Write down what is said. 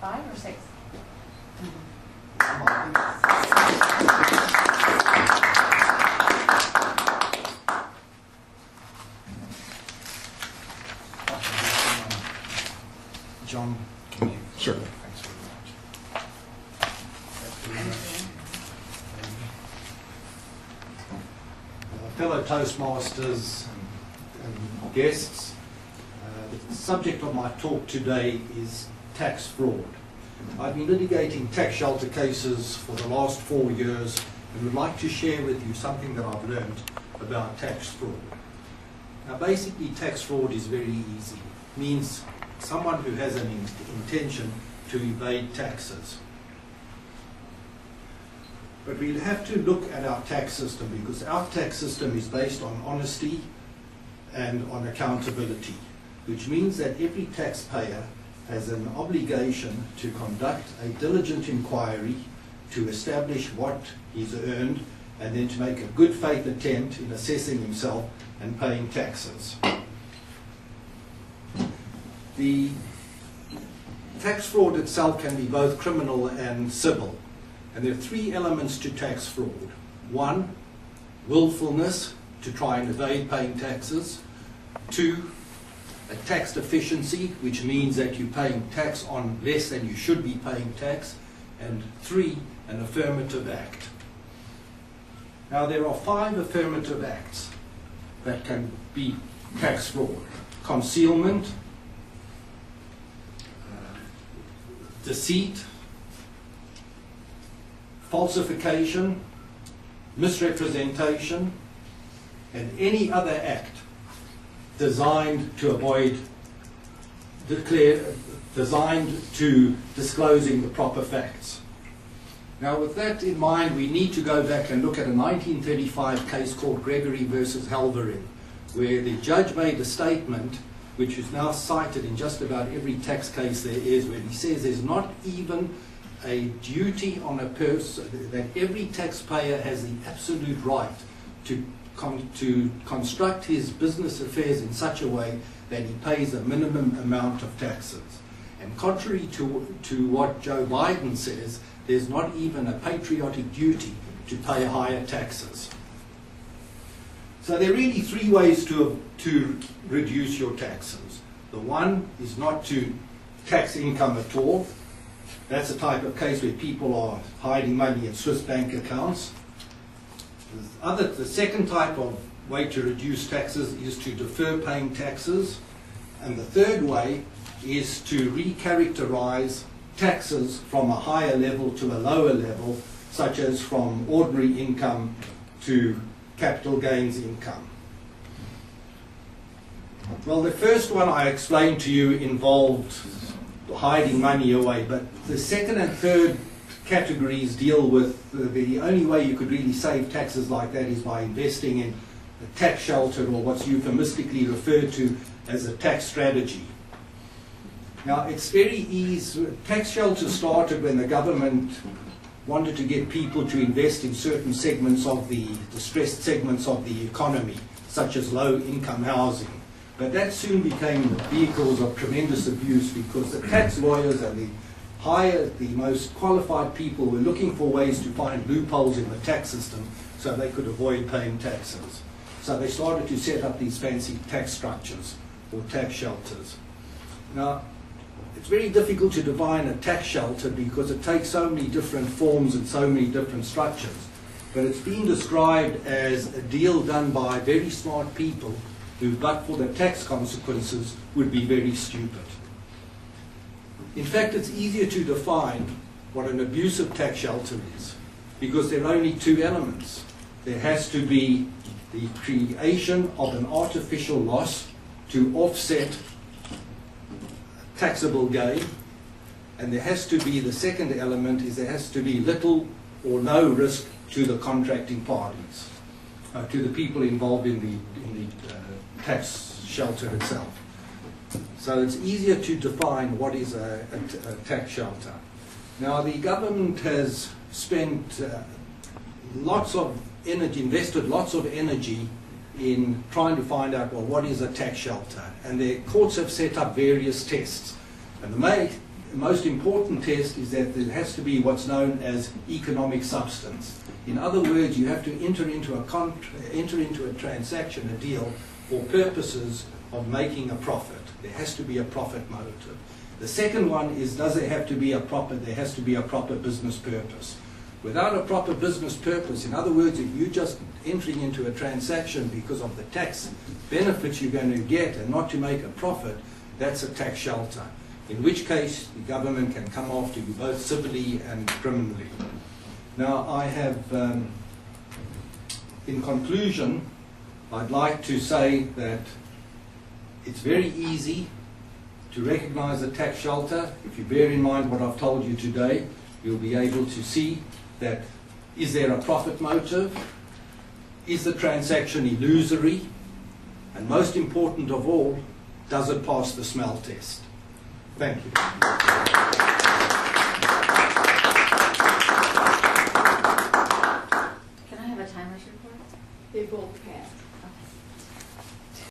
5 or 6? John, can you? Sure. Thanks very much. Fellow Toastmasters and guests, the subject of my talk today is tax fraud. I've been litigating tax shelter cases for the last 4 years and would like to share with you something that I've learned about tax fraud. Now basically tax fraud is very easy. It means someone who has an intention to evade taxes. But we'll have to look at our tax system because our tax system is based on honesty and on accountability, which means that every taxpayer has an obligation to conduct a diligent inquiry to establish what he's earned and then to make a good faith attempt in assessing himself and paying taxes. The tax fraud itself can be both criminal and civil. And there are 3 elements to tax fraud. 1, willfulness to try and evade paying taxes. 2, a tax deficiency, which means that you're paying tax on less than you should be paying tax. And 3, an affirmative act. Now there are 5 affirmative acts that can be tax fraud. Concealment, deceit, falsification, misrepresentation, and any other act designed to disclosing the proper facts. Now with that in mind, we need to go back and look at a 1935 case called Gregory versus Halverin, where the judge made a statement which is now cited in just about every tax case there is, where he says there's not even a duty on a person, that every taxpayer has the absolute right to construct his business affairs in such a way that he pays a minimum amount of taxes. And contrary to what Joe Biden says, there's not even a patriotic duty to pay higher taxes. So there are really 3 ways to reduce your taxes. The one is not to tax income at all. That's a type of case where people are hiding money in Swiss bank accounts. The second type of way to reduce taxes is to defer paying taxes. And the third way is to recharacterize taxes from a higher level to a lower level, such as from ordinary income to capital gains income. Well, the first one I explained to you involved hiding money away, but the second and third categories deal with the only way you could really save taxes like that is by investing in a tax shelter, or what's euphemistically referred to as a tax strategy. Now it's very easy. Tax shelters started when the government wanted to get people to invest in certain segments of the distressed segments of the economy, such as low-income housing. But that soon became vehicles of tremendous abuse because the tax lawyers and the most qualified people were looking for ways to find loopholes in the tax system so they could avoid paying taxes. So they started to set up these fancy tax structures or tax shelters. Now, it's very difficult to define a tax shelter because it takes so many different forms and so many different structures. But it's been described as a deal done by very smart people who, but for the tax consequences, would be very stupid. In fact, it's easier to define what an abusive tax shelter is because there are only 2 elements. There has to be the creation of an artificial loss to offset taxable gain, and there has to be, the second element is there has to be little or no risk to the contracting parties, to the people involved in the tax shelter itself. So it's easier to define what is a tax shelter. Now the government has spent lots of energy, invested lots of energy in trying to find out, well, what is a tax shelter? And the courts have set up various tests. And most important test is that there has to be what's known as economic substance. In other words, you have to enter into a transaction, a deal, for purposes of making a profit. There has to be a profit motive. The second one is, does there have to be there has to be a proper business purpose. Without a proper business purpose, in other words, if you're just entering into a transaction because of the tax benefits you're going to get and not to make a profit, that's a tax shelter. In which case, the government can come after you both civilly and criminally. Now, I have, in conclusion, I'd like to say that it's very easy to recognize a tax shelter. If you bear in mind what I've told you today, you'll be able to see that, is there a profit motive? Is the transaction illusory? And most important of all, does it pass the smell test? Thank you. Can I have a timer's report? They both passed.